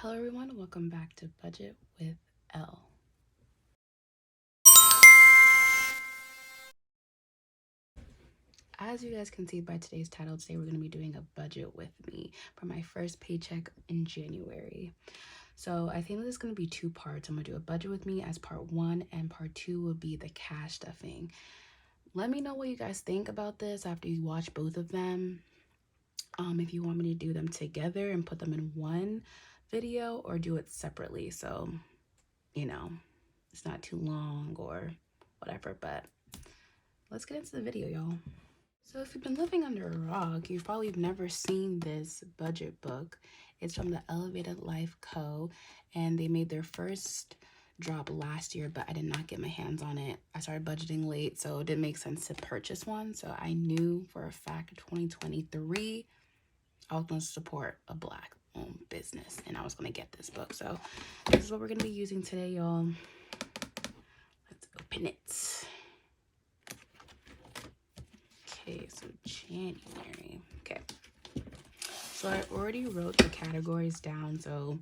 Hello everyone, welcome back to Budget with Elle. As you guys can see by today's title, today we're going to be doing a budget with me for my first paycheck in January. So I think this is going to be two parts. I'm going to do a budget with me as part one, and part two will be the cash stuffing. Let me know what you guys think about this after you watch both of them. If you want me to do them together and put them in one video or do it separately, so you know it's not too long or whatever. But let's get into the video, y'all. So if you've been living under a rock, you've probably never seen this budget book. It's from the Elevated Life Co. and they made their first drop last year, but I did not get my hands on it. I started budgeting late, so it didn't make sense to purchase one. So I knew for a fact 2023 I was going to support a Black owned business and I was going to get this book. So this is what we're going to be using today, y'all. Let's open it. Okay, so January. Okay, so I already wrote the categories down so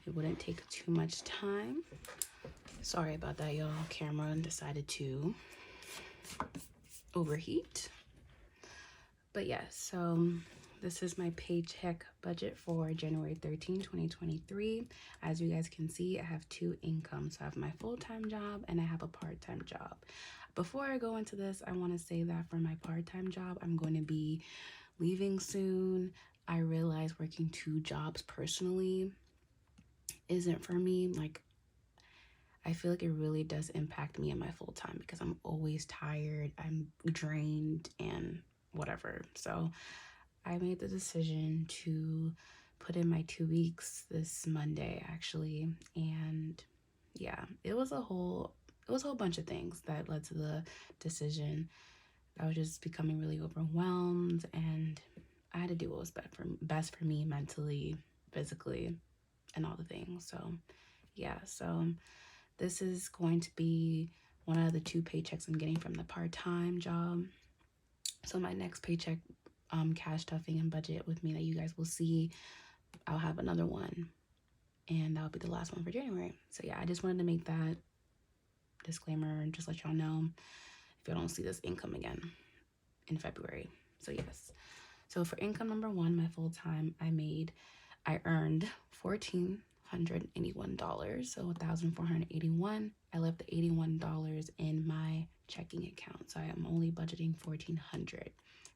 it wouldn't take too much time. Sorry about that, y'all. Camera decided to overheat. But yeah, so this is my paycheck budget for January 13, 2023. As you guys can see, I have two incomes. So I have my full-time job and I have a part-time job. Before I go into this, I want to say that for my part-time job, I'm going to be leaving soon. I realize working two jobs personally isn't for me. Like, I feel like it really does impact me in my full-time because I'm always tired, I'm drained, and whatever. So I made the decision to put in my 2 weeks this Monday, actually. And yeah, it was a whole bunch of things that led to the decision. I was just becoming really overwhelmed and I had to do what was best for me mentally, physically, and all the things. So yeah, so this is going to be one of the two paychecks I'm getting from the part-time job. So my next paycheck, cash stuffing and budget with me that you guys will see, I'll have another one and that'll be the last one for January. So yeah, I just wanted to make that disclaimer and just let y'all know if y'all don't see this income again in February. So yes, so for income number one, my full-time, I earned $1,481, so $1,481. I left the $81 in my checking account, so I am only budgeting $1,400.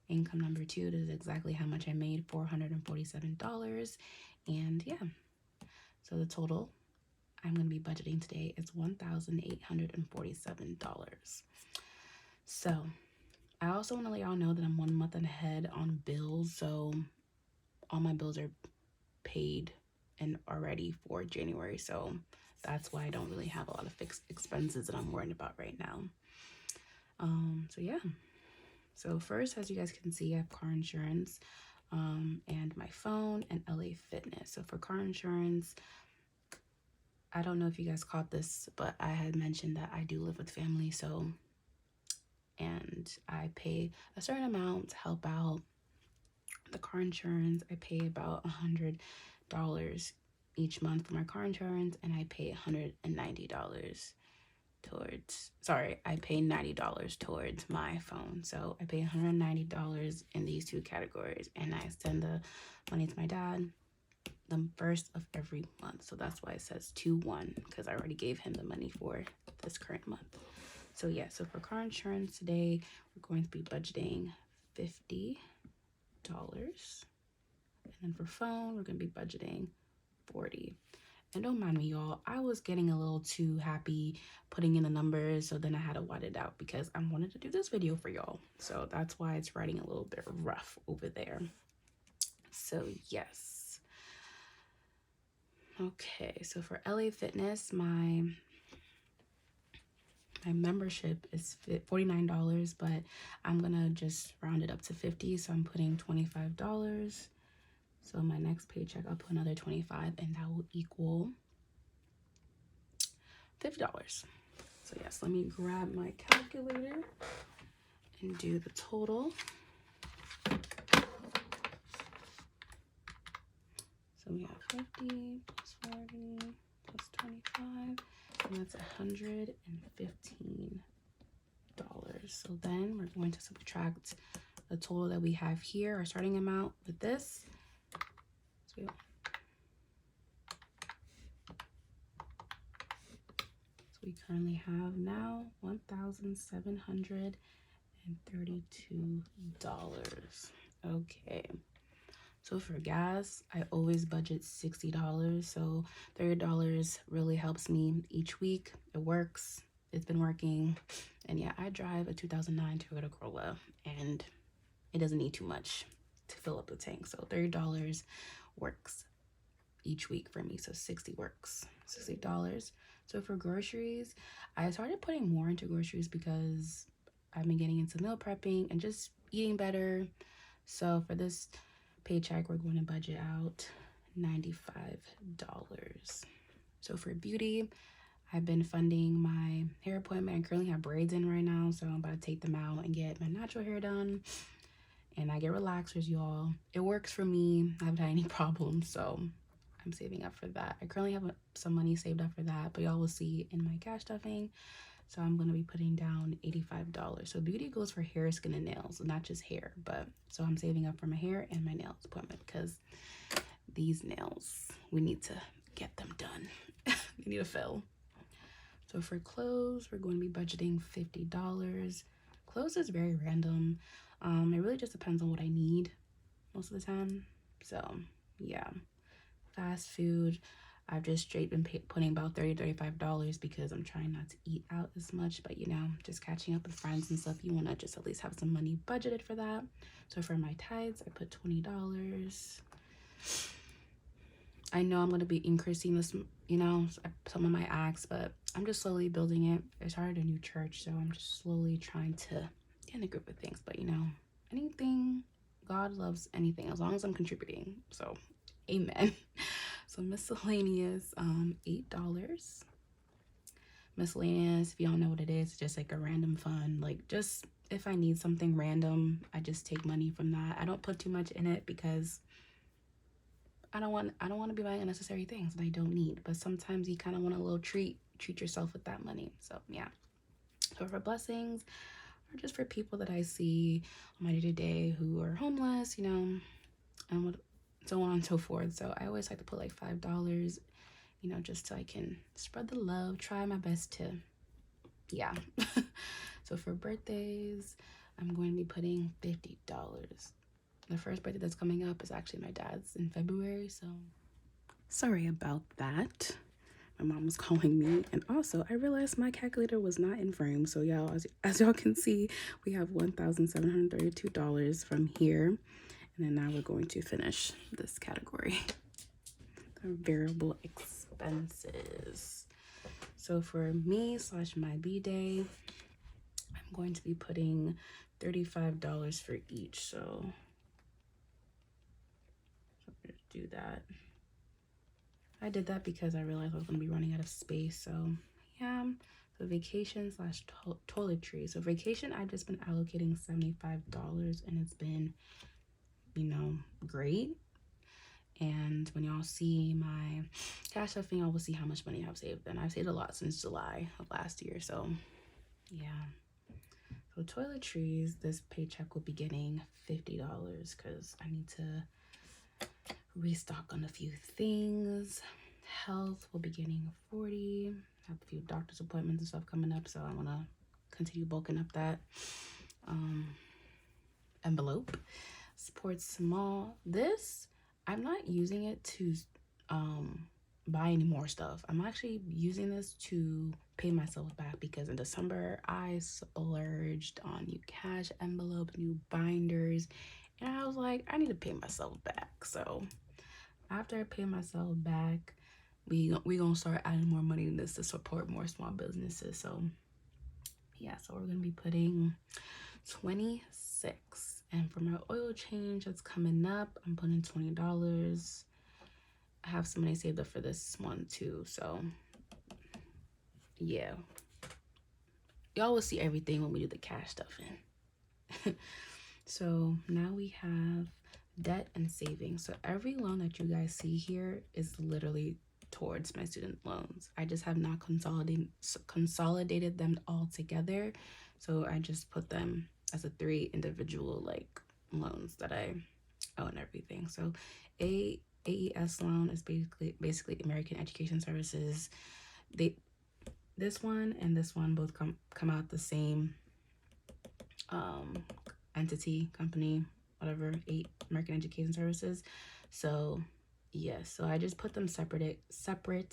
Income number two, this is exactly how much I made, $447. And yeah, so the total I'm going to be budgeting today is $1,847. So I also want to let y'all know that I'm 1 month ahead on bills, so all my bills are paid and already for January, so that's why I don't really have a lot of fixed expenses that I'm worried about right now. So yeah, so first, as you guys can see, I have car insurance, and my phone and LA Fitness. So for car insurance, I don't know if you guys caught this, but I had mentioned that I do live with family, and I pay a certain amount to help out the car insurance. I pay about $100 each month for my car insurance, and I pay $190 I pay $90 towards my phone. So I pay $190 in these two categories, and I send the money to my dad the first of every month. So that's why it says 2-1, because I already gave him the money for this current month. So yeah, so for car insurance today, we're going to be budgeting $50. And then for phone, we're going to be budgeting $40. And don't mind me, y'all, I was getting a little too happy putting in the numbers, so then I had to white it out because I wanted to do this video for y'all. So that's why it's writing a little bit rough over there. So yes. Okay, so for LA Fitness, my membership is $49, but I'm gonna just round it up to $50, so I'm putting $25. So my next paycheck, I'll put another $25, and that will equal $50. So yes, let me grab my calculator and do the total. So we have 50 plus 40 plus 25, and that's $115. So then we're going to subtract the total that we have here, our starting amount, with this. So we currently have now $1,732. Okay. So for gas, I always budget $60. So $30 really helps me each week. It works. It's been working. And yeah, I drive a 2009 Toyota Corolla, and it doesn't need too much to fill up the tank. So $30 works each week for me. So 60 works, $60. So for groceries, I started putting more into groceries because I've been getting into meal prepping and just eating better. So for this paycheck, we're going to budget out $95. So for beauty, I've been funding my hair appointment. I currently have braids in right now, so I'm about to take them out and get my natural hair done. And I get relaxers, y'all. It works for me. I haven't had any problems, so I'm saving up for that. I currently have some money saved up for that, but y'all will see in my cash stuffing. So I'm going to be putting down $85. So beauty goes for hair, skin, and nails, not just hair. But so I'm saving up for my hair and my nails appointment because these nails, we need to get them done. They need to fill. So for clothes, we're going to be budgeting $50. Clothes is very random. It really just depends on what I need most of the time. So yeah, fast food, I've just straight been putting about $30-$35 because I'm trying not to eat out as much. But you know, just catching up with friends and stuff, you want to just at least have some money budgeted for that. So for my tithes, I put $20. I know I'm going to be increasing this, you know, some of my acts, but I'm just slowly building it. I started a new church, so I'm just slowly trying to get in a group of things. But you know, anything, God loves anything as long as I'm contributing. So amen. So miscellaneous, $8. Miscellaneous, if you don't know what it is, it's just like a random fund. Like, just if I need something random, I just take money from that. I don't put too much in it because I don't want to be buying unnecessary things that I don't need. But sometimes you kind of want a little treat yourself with that money. So yeah. So for blessings, or just for people that I see on my day-to-day who are homeless, you know, and so on and so forth. So I always like to put like $5, you know, just so I can spread the love, try my best to, yeah. So for birthdays, I'm going to be putting $50. The first birthday that's coming up is actually my dad's in February, so sorry about that. My mom was calling me, and also I realized my calculator was not in frame. So y'all, as y'all can see, we have $1,732 from here. And then now we're going to finish this category, the variable expenses. So for me / my B-Day, I'm going to be putting $35 for each. So I'm going to do that. I did that because I realized I was going to be running out of space. So yeah. So vacation / toiletry. So vacation, I've just been allocating $75, and it's been, you know, great. And when y'all see my cash stuffing, y'all will see how much money I've saved. And I've saved a lot since July of last year. So yeah. So toiletries, this paycheck will be getting $50 because I need to restock on a few things. Health will be getting $40. I have a few doctor's appointments and stuff coming up, so I want to continue bulking up that envelope. Sports small. This, I'm not using it to buy any more stuff. I'm actually using this to pay myself back because in December I splurged on new cash envelopes, new binders, and I was like, I need to pay myself back. So after I pay myself back, we gonna start adding more money in this to support more small businesses. So yeah, so we're gonna be putting 26. And for my oil change that's coming up, I'm putting $20. I have some money saved up for this one too, so yeah. Y'all will see everything when we do the cash stuffing. So now we have debt and savings. So every loan that you guys see here is literally towards my student loans. I just have not consolidated them all together. So I just put them as a 3 individual like loans that I owe and everything. So AES loan is basically American Education Services. This one and this one both come out the same entity, company, whatever, American Education Services. So yes, so I just put them separate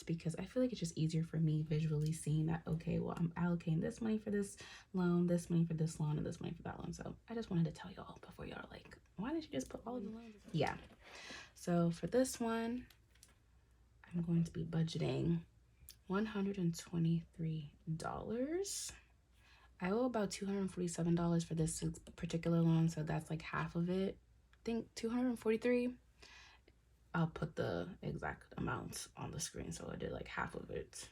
because I feel like it's just easier for me visually seeing that, okay, well, I'm allocating this money for this loan, this money for this loan, and this money for that loan. So I just wanted to tell y'all before y'all are like, why didn't you just put all of the loans? Yeah. So for this one, I'm going to be budgeting $123. I owe about $247 for this particular loan, so that's like half of it. I think $243. I'll put the exact amounts on the screen, so I did like half of it.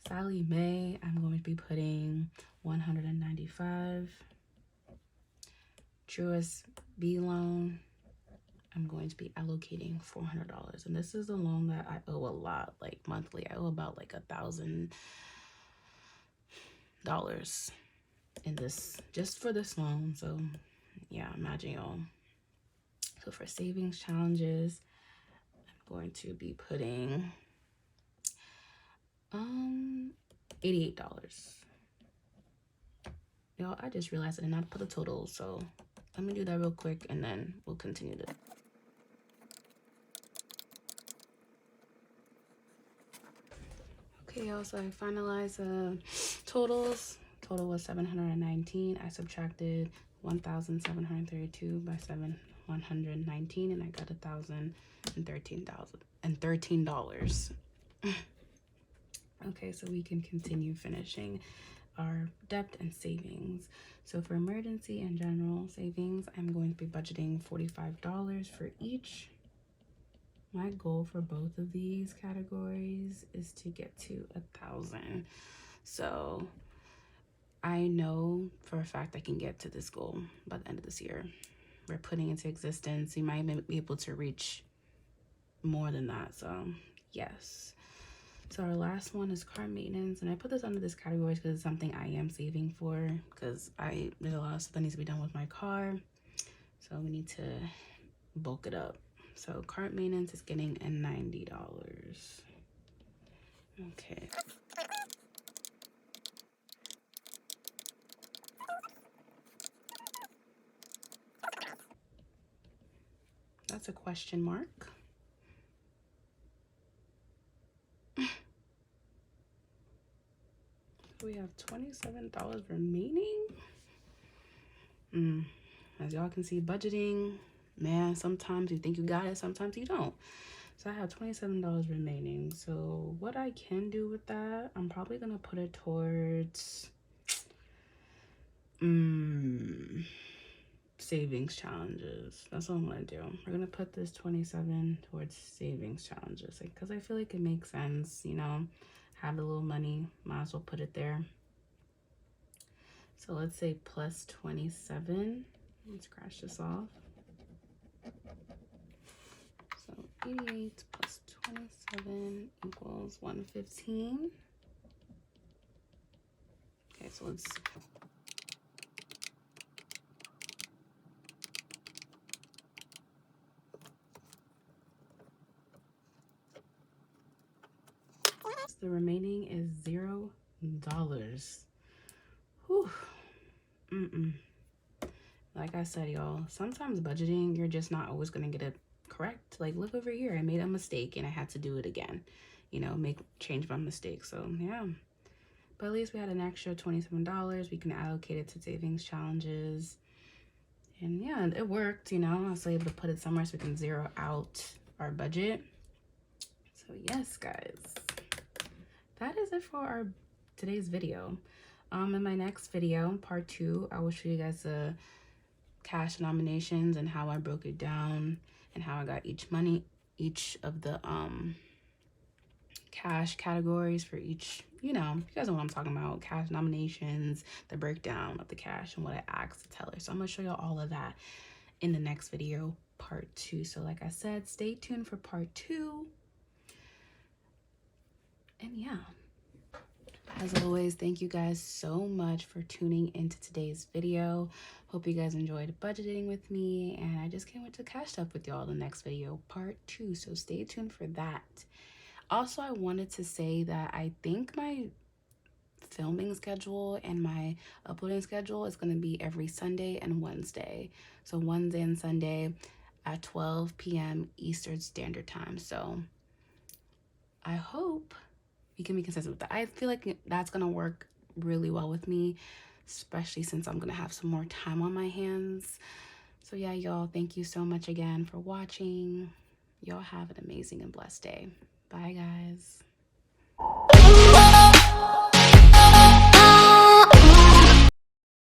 Sally Mae, I'm going to be putting $195. Truist B loan, I'm going to be allocating $400, and this is a loan that I owe a lot, like monthly. I owe about like $1,000 in this, just for this loan. So yeah, imagine y'all. So for savings challenges, I'm going to be putting $88. Y'all, I just realized I did not put a total, so let me do that real quick and then we'll continue to. Okay, y'all, so I finalized totals. Total was 719. I subtracted 1,732 by 719, and I got $1,013. Okay, so we can continue finishing our debt and savings. So for emergency and general savings, I'm going to be budgeting $45 for each. My goal for both of these categories is to get to 1,000. So I know for a fact I can get to this goal by the end of this year. We're putting into existence. You might be able to reach more than that. So yes. So our last one is car maintenance, and I put this under this category because it's something I am saving for, because there's a lot of stuff that needs to be done with my car, so we need to bulk it up. So car maintenance is getting a $90. Okay. That's a question mark. We have $27 remaining. As y'all can see, budgeting, man, sometimes you think you got it, sometimes you don't. So I have $27 remaining. So what I can do with that, I'm probably gonna put it towards savings challenges. That's what I'm gonna do. We're gonna put this 27 towards savings challenges, because I feel like it makes sense, you know, have a little money, might as well put it there. So let's say plus 27. Let's scratch this off. So 88 plus 27 equals 115. Okay, so let's the remaining is $0. Whew. Like I said, y'all, sometimes budgeting, you're just not always gonna get it correct. Like, look over here, I made a mistake and I had to do it again, you know, change my mistake. So yeah, but at least we had an extra $27. We can allocate it to savings challenges, and yeah, it worked. You know, I was able to put it somewhere so we can zero out our budget. So yes, guys, that is it for our today's video. In my next video, part 2, I will show you guys the cash nominations and how I broke it down and how I got each of the cash categories for each, you know, you guys know what I'm talking about, cash nominations, the breakdown of the cash, and what I asked the teller. So I'm gonna show y'all all of that in the next video, part 2. So like I said, stay tuned for part 2. And yeah, as always, thank you guys so much for tuning into today's video. Hope you guys enjoyed budgeting with me, and I just can't wait to catch up with y'all in the next video, part 2. So stay tuned for that. Also, I wanted to say that I think my filming schedule and my uploading schedule is going to be every Sunday and Wednesday. So Wednesday and Sunday at 12 p.m. Eastern Standard Time. So I hope we can be consistent with that. I feel like that's going to work really well with me, especially since I'm going to have some more time on my hands. So yeah, y'all, thank you so much again for watching. Y'all have an amazing and blessed day. Bye, guys.